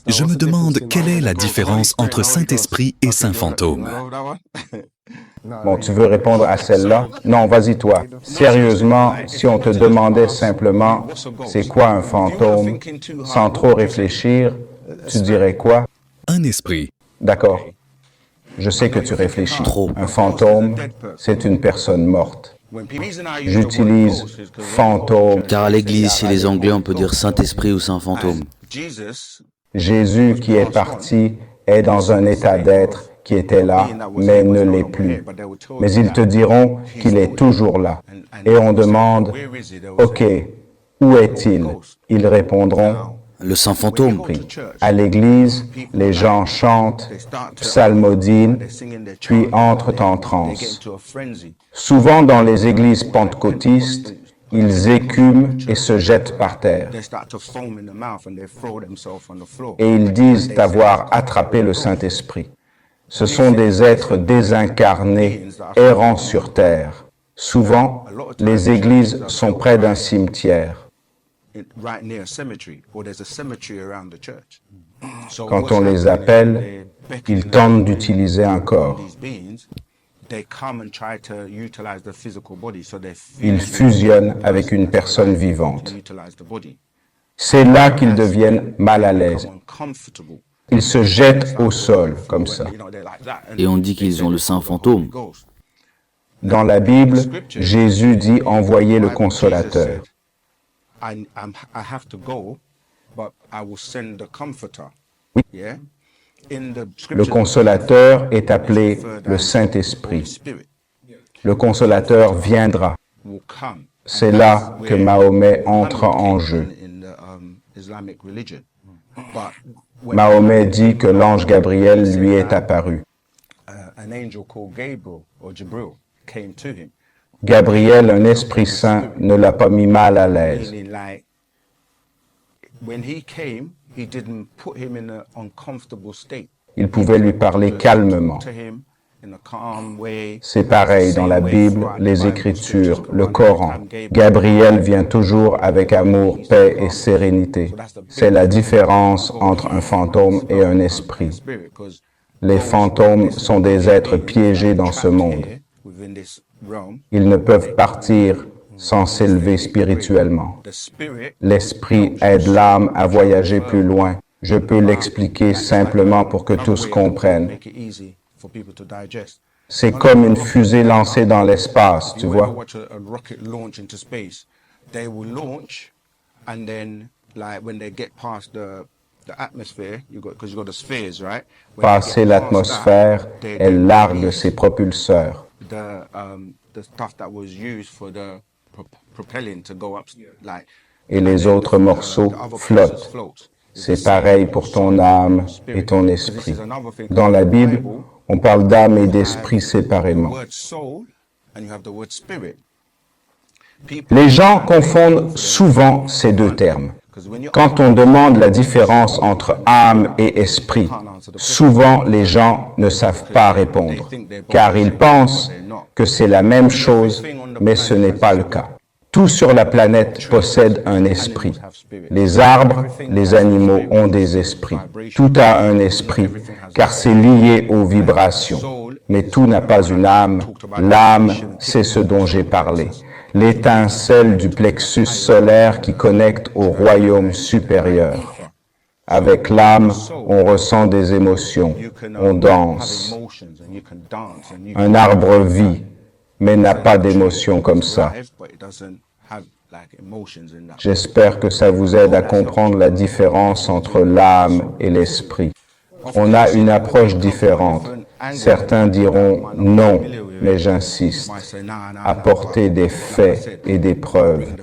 Je me demande quelle est la différence entre Saint-Esprit et Saint-Fantôme. Bon, tu veux répondre à celle-là? Non, vas-y toi. Sérieusement, si on te demandait simplement c'est quoi un fantôme, sans trop réfléchir, tu dirais quoi? Un esprit. D'accord. Je sais que tu réfléchis. Trop. Un fantôme, c'est une personne morte. J'utilise fantôme. Car à l'église, chez les Anglais, on peut dire Saint-Esprit ou Saint-Fantôme. Jésus qui est parti est dans un état d'être qui était là, mais ne l'est plus. Mais ils te diront qu'il est toujours là. Et on demande, OK, où est-il? Ils répondront, Le Saint-Fantôme. à l'église, les gens chantent, psalmodient, puis entrent en transe. Souvent dans les églises pentecôtistes, ils écument et se jettent par terre. Et ils disent avoir attrapé le Saint-Esprit. Ce sont des êtres désincarnés, errant sur terre. Souvent, les églises sont près d'un cimetière. Quand on les appelle, ils tentent d'utiliser un corps. Ils fusionnent avec une personne vivante. C'est là qu'ils deviennent mal à l'aise. Ils se jettent au sol, comme ça. Et on dit qu'ils ont le Saint-Fantôme. Dans la Bible, Jésus dit envoyer le consolateur. Oui. Le consolateur est appelé le Saint-Esprit. Le consolateur viendra. C'est là que Mahomet entre en jeu. Mahomet dit que l'ange Gabriel lui est apparu. Gabriel, un esprit saint, ne l'a pas mis mal à l'aise. Il pouvait lui parler calmement. C'est pareil dans la Bible, les Écritures, le Coran. Gabriel vient toujours avec amour, paix et sérénité. C'est la différence entre un fantôme et un esprit. Les fantômes sont des êtres piégés dans ce monde. Ils ne peuvent partir sans s'élever spirituellement. L'esprit aide l'âme à voyager plus loin. Je peux l'expliquer simplement pour que tous comprennent. C'est comme une fusée lancée dans l'espace, tu vois. Passer l'atmosphère, elle largue ses propulseurs. Et les autres morceaux flottent. C'est pareil pour ton âme et ton esprit. Dans la Bible, on parle d'âme et d'esprit séparément. Les gens confondent souvent ces deux termes. Quand on demande la différence entre âme et esprit, souvent les gens ne savent pas répondre, car ils pensent que c'est la même chose, mais ce n'est pas le cas. Tout sur la planète possède un esprit. Les arbres, les animaux ont des esprits. Tout a un esprit, car c'est lié aux vibrations. Mais tout n'a pas une âme. L'âme, c'est ce dont j'ai parlé. L'étincelle du plexus solaire qui connecte au royaume supérieur. Avec l'âme, on ressent des émotions, on danse. Un arbre vit, mais n'a pas d'émotions comme ça. J'espère que ça vous aide à comprendre la différence entre l'âme et l'esprit. On a une approche différente. Certains diront non, mais j'insiste. Apportez des faits et des preuves.